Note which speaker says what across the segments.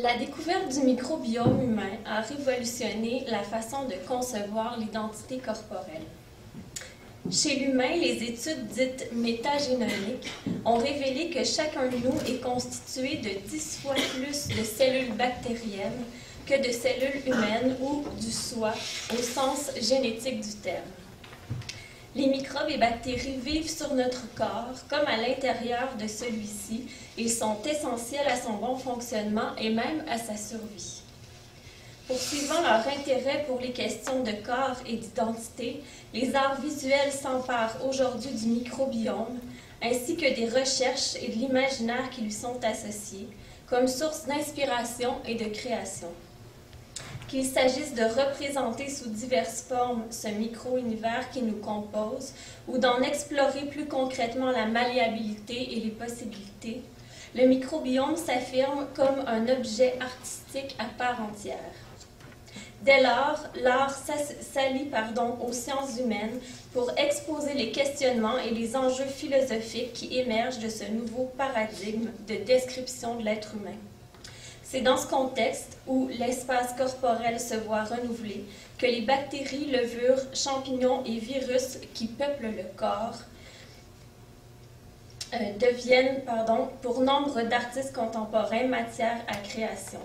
Speaker 1: La découverte du microbiome humain a révolutionné la façon de concevoir l'identité corporelle. Chez l'humain, les études dites métagénomiques ont révélé que chacun de nous est constitué de 10 fois plus de cellules bactériennes que de cellules humaines ou du soi au sens génétique du terme. Les microbes et bactéries vivent sur notre corps comme à l'intérieur de celui-ci. Ils sont essentiels à son bon fonctionnement et même à sa survie. Poursuivant leur intérêt pour les questions de corps et d'identité, les arts visuels s'emparent aujourd'hui du microbiome, ainsi que des recherches et de l'imaginaire qui lui sont associés, comme source d'inspiration et de création. Qu'il s'agisse de représenter sous diverses formes ce micro-univers qui nous compose, ou d'en explorer plus concrètement la malléabilité et les possibilités, le microbiome s'affirme comme un objet artistique à part entière. Dès lors, l'art s'allie aux sciences humaines pour exposer les questionnements et les enjeux philosophiques qui émergent de ce nouveau paradigme de description de l'être humain. C'est dans ce contexte où l'espace corporel se voit renouvelé que les bactéries, levures, champignons et virus qui peuplent le corps deviennent, pour nombre d'artistes contemporains, matière à création.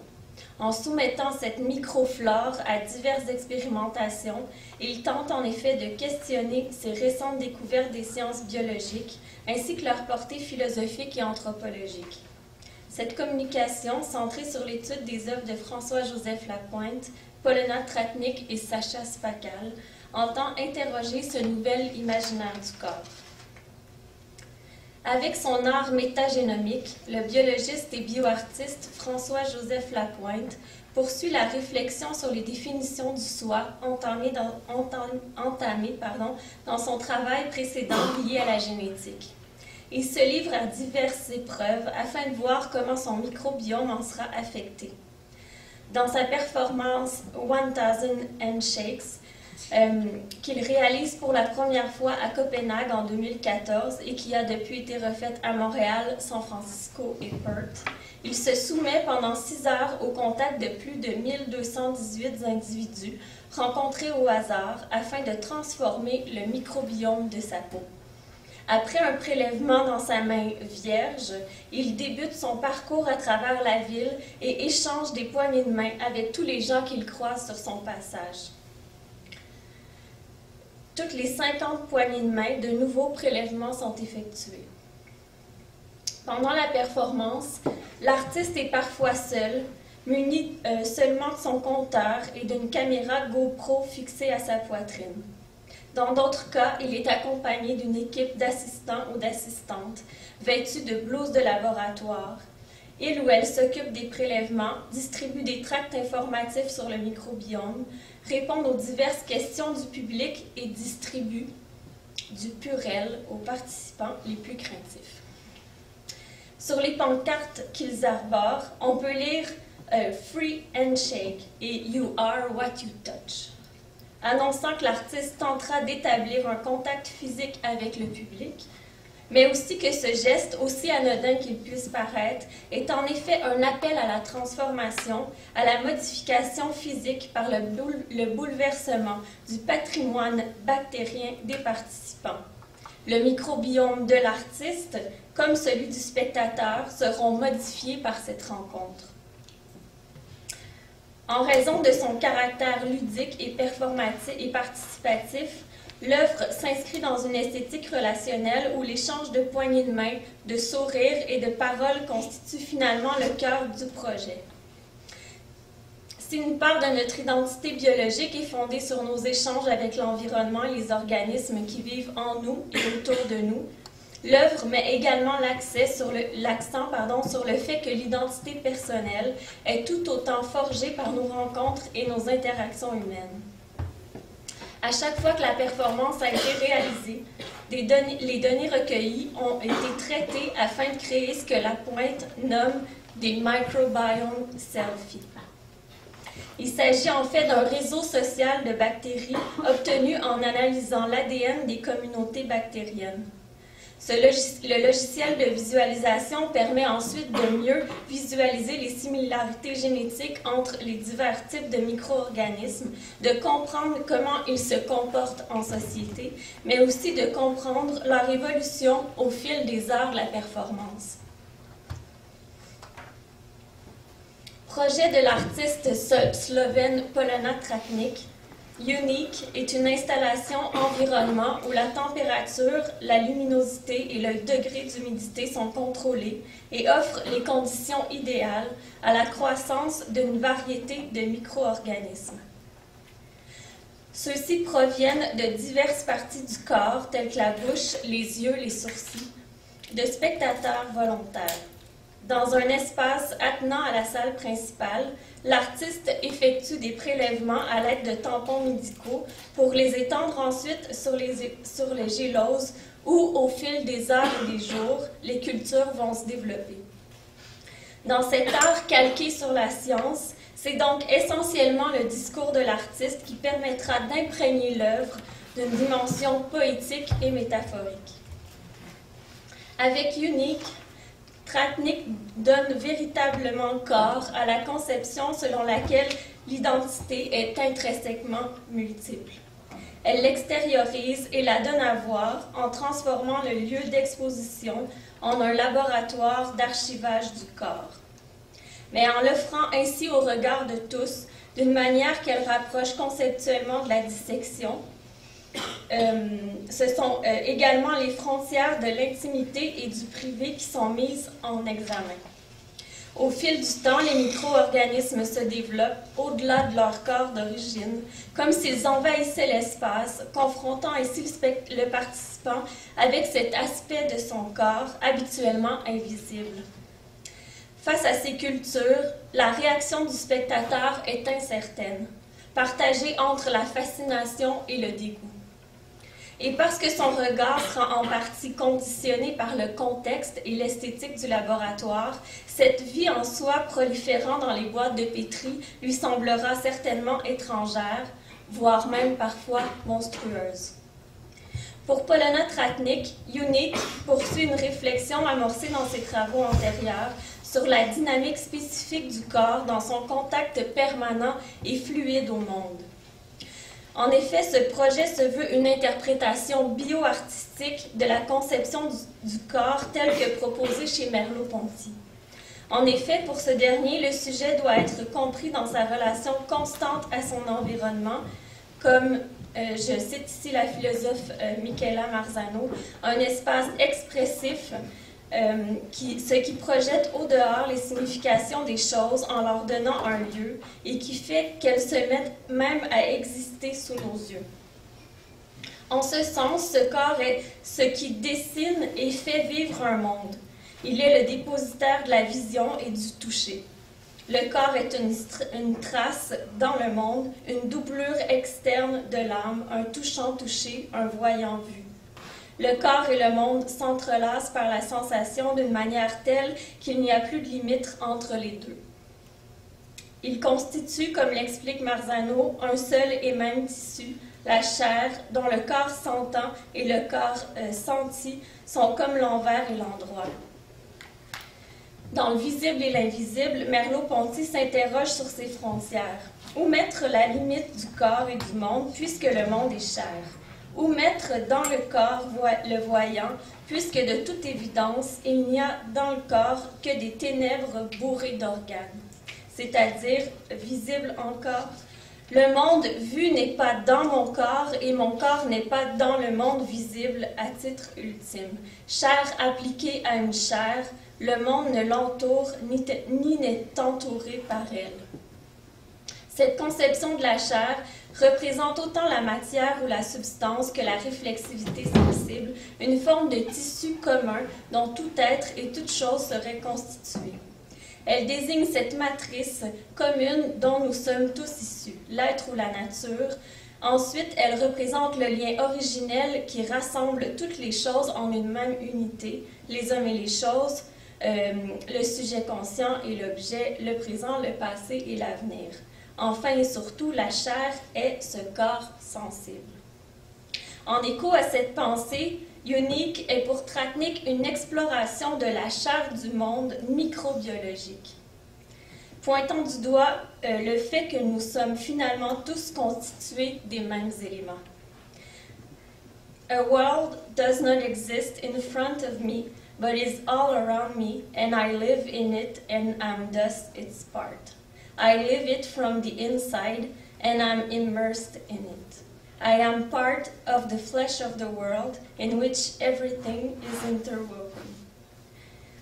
Speaker 1: En soumettant cette microflore à diverses expérimentations, ils tentent en effet de questionner ces récentes découvertes des sciences biologiques, ainsi que leur portée philosophique et anthropologique. Cette communication, centrée sur l'étude des œuvres de François-Joseph Lapointe, Polona Tratnik et Sacha Spakal, entend interroger ce nouvel imaginaire du corps. Avec son art métagénomique, le biologiste et bioartiste François-Joseph Lapointe poursuit la réflexion sur les définitions du soi entamées dans son travail précédent lié à la génétique. Il se livre à diverses épreuves afin de voir comment son microbiome en sera affecté. Dans sa performance 1000 Handshakes, qu'il réalise pour la première fois à Copenhague en 2014 et qui a depuis été refaite à Montréal, San Francisco et Perth, il se soumet pendant 6 heures au contact de plus de 1218 individus rencontrés au hasard afin de transformer le microbiome de sa peau. Après un prélèvement dans sa main vierge, il débute son parcours à travers la ville et échange des poignées de main avec tous les gens qu'il croise sur son passage. Toutes les 50 poignées de main, de nouveaux prélèvements sont effectués. Pendant la performance, l'artiste est parfois seul, muni seulement de son compteur et d'une caméra GoPro fixée à sa poitrine. Dans d'autres cas, il est accompagné d'une équipe d'assistants ou d'assistantes vêtus de blouses de laboratoire. Il ou elle s'occupe des prélèvements, distribue des tracts informatifs sur le microbiome, répond aux diverses questions du public et distribue du purel aux participants les plus craintifs. Sur les pancartes qu'ils arborent, on peut lire « Free Handshake » et « You are what you touch », annonçant que l'artiste tentera d'établir un contact physique avec le public, mais aussi que ce geste, aussi anodin qu'il puisse paraître, est en effet un appel à la transformation, à la modification physique par le bouleversement du patrimoine bactérien des participants. Le microbiome de l'artiste, comme celui du spectateur, seront modifiés par cette rencontre. En raison de son caractère ludique et performatif et participatif, l'œuvre s'inscrit dans une esthétique relationnelle où l'échange de poignées de main, de sourires et de paroles constitue finalement le cœur du projet. Si une part de notre identité biologique est fondée sur nos échanges avec l'environnement et les organismes qui vivent en nous et autour de nous, l'œuvre met également l'accent sur le fait que l'identité personnelle est tout autant forgée par nos rencontres et nos interactions humaines. À chaque fois que la performance a été réalisée, les données recueillies ont été traitées afin de créer ce que Lapointe nomme des microbiome selfies. Il s'agit en fait d'un réseau social de bactéries obtenu en analysant l'ADN des communautés bactériennes. Le logiciel de visualisation permet ensuite de mieux visualiser les similarités génétiques entre les divers types de micro-organismes, de comprendre comment ils se comportent en société, mais aussi de comprendre leur évolution au fil des heures de la performance. Projet de l'artiste slovène Polona Tratnik, Unique est une installation environnement où la température, la luminosité et le degré d'humidité sont contrôlés et offre les conditions idéales à la croissance d'une variété de micro-organismes. Ceux-ci proviennent de diverses parties du corps, telles que la bouche, les yeux, les sourcils, de spectateurs volontaires. Dans un espace attenant à la salle principale, l'artiste effectue des prélèvements à l'aide de tampons médicaux pour les étendre ensuite sur les géloses où, au fil des heures et des jours, les cultures vont se développer. Dans cet art calqué sur la science, c'est donc essentiellement le discours de l'artiste qui permettra d'imprégner l'œuvre d'une dimension poétique et métaphorique. Avec Unique, Tratnik donne véritablement corps à la conception selon laquelle l'identité est intrinsèquement multiple. Elle l'extériorise et la donne à voir en transformant le lieu d'exposition en un laboratoire d'archivage du corps. Mais en l'offrant ainsi au regard de tous, d'une manière qu'elle rapproche conceptuellement de la dissection, ce sont également les frontières de l'intimité et du privé qui sont mises en examen. Au fil du temps, les micro-organismes se développent au-delà de leur corps d'origine, comme s'ils envahissaient l'espace, confrontant ainsi le participant avec cet aspect de son corps habituellement invisible. Face à ces cultures, la réaction du spectateur est incertaine, partagée entre la fascination et le dégoût. Et parce que son regard sera en partie conditionné par le contexte et l'esthétique du laboratoire, cette vie en soi proliférant dans les boîtes de pétri lui semblera certainement étrangère, voire même parfois monstrueuse. Pour Polona Tratnik, Unique poursuit une réflexion amorcée dans ses travaux antérieurs sur la dynamique spécifique du corps dans son contact permanent et fluide au monde. En effet, ce projet se veut une interprétation bio-artistique de la conception du corps telle que proposée chez Merleau-Ponty. En effet, pour ce dernier, le sujet doit être compris dans sa relation constante à son environnement, comme, je cite ici la philosophe Michela Marzano, un espace expressif ce qui projette au dehors les significations des choses en leur donnant un lieu et qui fait qu'elles se mettent même à exister sous nos yeux. En ce sens, ce corps est ce qui dessine et fait vivre un monde. Il est le dépositaire de la vision et du toucher. Le corps est une trace dans le monde, une doublure externe de l'âme, un touchant touché, un voyant vu. Le corps et le monde s'entrelacent par la sensation d'une manière telle qu'il n'y a plus de limite entre les deux. Ils constituent, comme l'explique Marzano, un seul et même tissu, la chair, dont le corps sentant et le corps senti sont comme l'envers et l'endroit. Dans le visible et l'invisible, Merleau-Ponty s'interroge sur ces frontières. Où mettre la limite du corps et du monde, puisque le monde est chair? Où mettre dans le corps le voyant, puisque de toute évidence, il n'y a dans le corps que des ténèbres bourrées d'organes, c'est-à-dire visibles encore. Le monde vu n'est pas dans mon corps et mon corps n'est pas dans le monde visible à titre ultime. Chair appliquée à une chair, le monde ne l'entoure ni n'est entouré par elle. Cette conception de la chair représente autant la matière ou la substance que la réflexivité sensible, une forme de tissu commun dont tout être et toute chose seraient constitués. Elle désigne cette matrice commune dont nous sommes tous issus, l'être ou la nature. Ensuite, elle représente le lien originel qui rassemble toutes les choses en une même unité, les hommes et les choses, le sujet conscient et l'objet, le présent, le passé et l'avenir. Enfin et surtout, la chair est ce corps sensible. En écho à cette pensée, Unique est pour Tratnik une exploration de la chair du monde microbiologique, pointant du doigt le fait que nous sommes finalement tous constitués des mêmes éléments. A world does not exist in front of me, but is all around me, and I live in it, and am thus its part. I live it from the inside, and am immersed in it. I am part of the flesh of the world, in which everything is interwoven.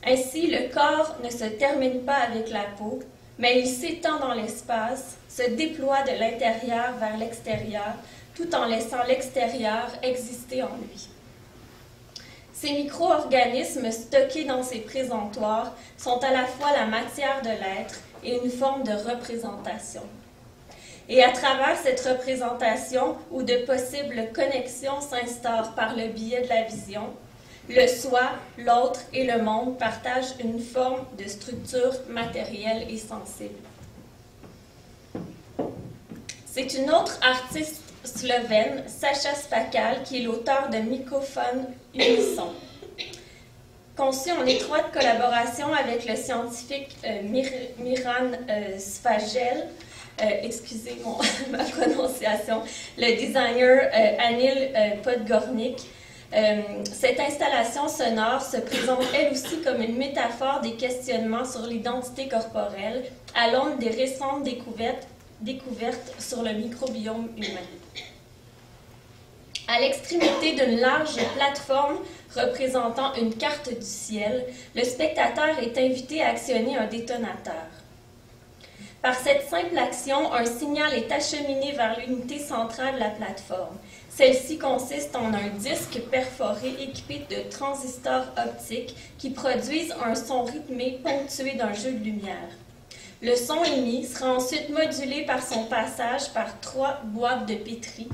Speaker 1: Ainsi, le corps ne se termine pas avec la peau, mais il s'étend dans l'espace, se déploie de l'intérieur vers l'extérieur, tout en laissant l'extérieur exister en lui. Ces micro-organismes stockés dans ces présentoirs sont à la fois la matière de l'être et une forme de représentation. Et à travers cette représentation, où de possibles connexions s'instaurent par le biais de la vision, le soi, l'autre et le monde partagent une forme de structure matérielle et sensible. C'est une autre artiste slovène, Saša Spakal, qui est l'auteur de Microphone Unisson. Conçu en étroite collaboration avec le scientifique Miran Svagel, excusez ma prononciation, le designer Anil Podgornik, cette installation sonore se présente elle aussi comme une métaphore des questionnements sur l'identité corporelle à l'aune des récentes découvertes sur le microbiome humain. À l'extrémité d'une large plateforme représentant une carte du ciel, le spectateur est invité à actionner un détonateur. Par cette simple action, un signal est acheminé vers l'unité centrale de la plateforme. Celle-ci consiste en un disque perforé équipé de transistors optiques qui produisent un son rythmé ponctué d'un jeu de lumière. Le son émis sera ensuite modulé par son passage par 3 boîtes de pétri,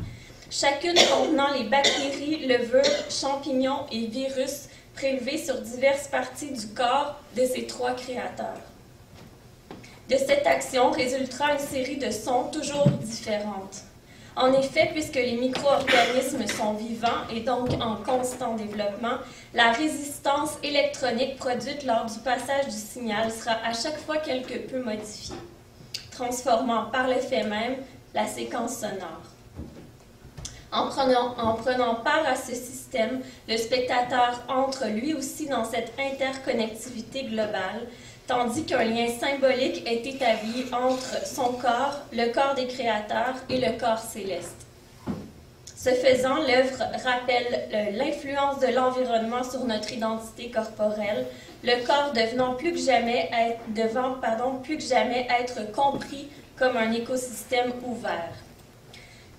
Speaker 1: chacune contenant les bactéries, levures, champignons et virus prélevés sur diverses parties du corps de ces 3 créateurs. De cette action résultera une série de sons toujours différentes. En effet, puisque les micro-organismes sont vivants et donc en constant développement, la résistance électronique produite lors du passage du signal sera à chaque fois quelque peu modifiée, transformant par le fait même la séquence sonore. En prenant part à ce système, le spectateur entre lui aussi dans cette interconnectivité globale, tandis qu'un lien symbolique est établi entre son corps, le corps des créateurs et le corps céleste. Ce faisant, l'œuvre rappelle l'influence de l'environnement sur notre identité corporelle, le corps devant plus que jamais être compris comme un écosystème ouvert.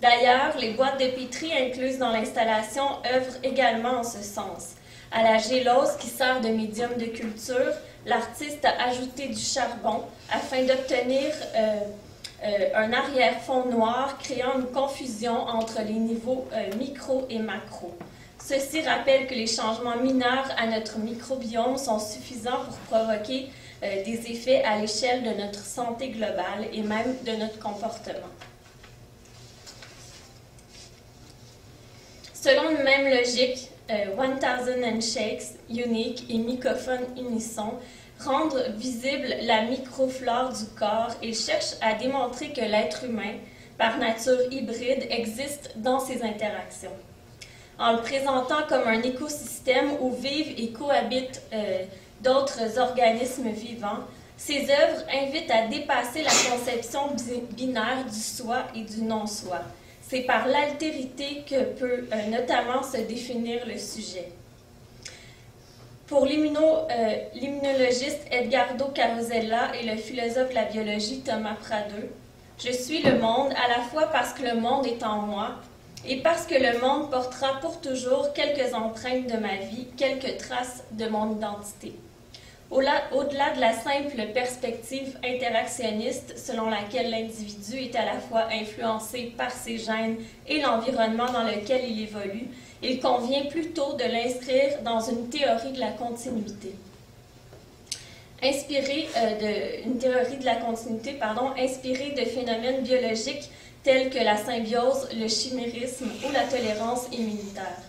Speaker 1: D'ailleurs, les boîtes de pétri incluses dans l'installation œuvrent également en ce sens. À la gélose qui sert de médium de culture, l'artiste a ajouté du charbon afin d'obtenir un arrière-fond noir, créant une confusion entre les niveaux micro et macro. Ceci rappelle que les changements mineurs à notre microbiome sont suffisants pour provoquer des effets à l'échelle de notre santé globale et même de notre comportement. Selon une même logique, 1000 Shakes, Unique et Microphone Unisson rendent visible la microflore du corps et cherchent à démontrer que l'être humain, par nature hybride, existe dans ces interactions. En le présentant comme un écosystème où vivent et cohabitent d'autres organismes vivants, ces œuvres invitent à dépasser la conception binaire du soi et du non-soi. C'est par l'altérité que peut notamment se définir le sujet. Pour l'immunologiste Edgardo Carosella et le philosophe de la biologie Thomas Pradeux, je suis le monde à la fois parce que le monde est en moi et parce que le monde portera pour toujours quelques empreintes de ma vie, quelques traces de mon identité. Au-delà de la simple perspective interactionniste selon laquelle l'individu est à la fois influencé par ses gènes et l'environnement dans lequel il évolue, il convient plutôt de l'inscrire dans une théorie de la continuité. Inspirée de phénomènes biologiques tels que la symbiose, le chimérisme ou la tolérance immunitaire.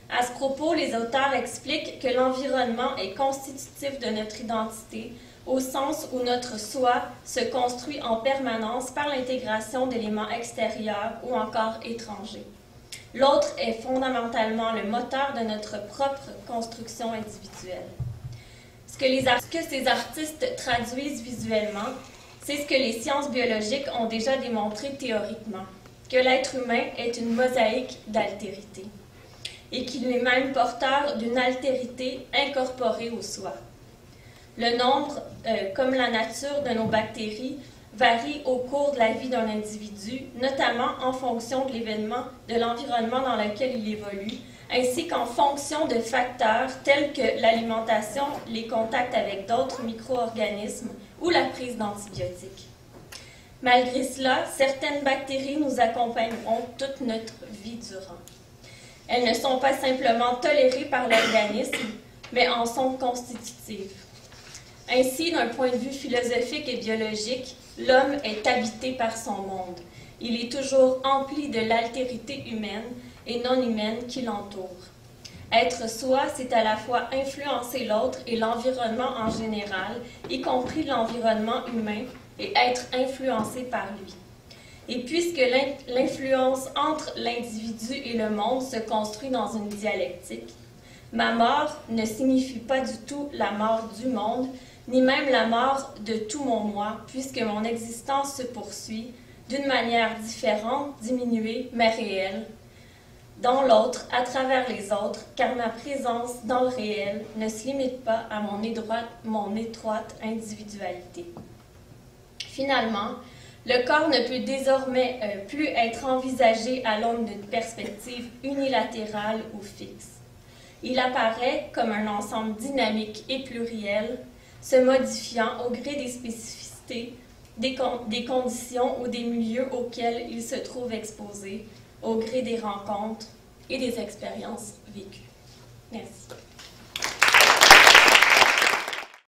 Speaker 1: À ce propos, les auteurs expliquent que l'environnement est constitutif de notre identité, au sens où notre soi se construit en permanence par l'intégration d'éléments extérieurs ou encore étrangers. L'autre est fondamentalement le moteur de notre propre construction individuelle. Ce que ces artistes traduisent visuellement, c'est ce que les sciences biologiques ont déjà démontré théoriquement, que l'être humain est une mosaïque d'altérité, et qu'il est même porteur d'une altérité incorporée au soi. Le nombre, comme la nature de nos bactéries, varie au cours de la vie d'un individu, notamment en fonction de l'événement, de l'environnement dans lequel il évolue, ainsi qu'en fonction de facteurs tels que l'alimentation, les contacts avec d'autres micro-organismes ou la prise d'antibiotiques. Malgré cela, certaines bactéries nous accompagneront toute notre vie durant. Elles ne sont pas simplement tolérées par l'organisme, mais en sont constitutives. Ainsi, d'un point de vue philosophique et biologique, l'homme est habité par son monde. Il est toujours empli de l'altérité humaine et non humaine qui l'entoure. Être soi, c'est à la fois influencer l'autre et l'environnement en général, y compris l'environnement humain, et être influencé par lui. Et puisque l'influence entre l'individu et le monde se construit dans une dialectique, ma mort ne signifie pas du tout la mort du monde, ni même la mort de tout mon moi, puisque mon existence se poursuit d'une manière différente, diminuée, mais réelle, dans l'autre, à travers les autres, car ma présence dans le réel ne se limite pas à mon étroite individualité. Finalement, le corps ne peut désormais plus être envisagé à l'aune d'une perspective unilatérale ou fixe. Il apparaît comme un ensemble dynamique et pluriel, se modifiant au gré des spécificités, des conditions ou des milieux auxquels il se trouve exposé, au gré des rencontres et des expériences vécues. Merci.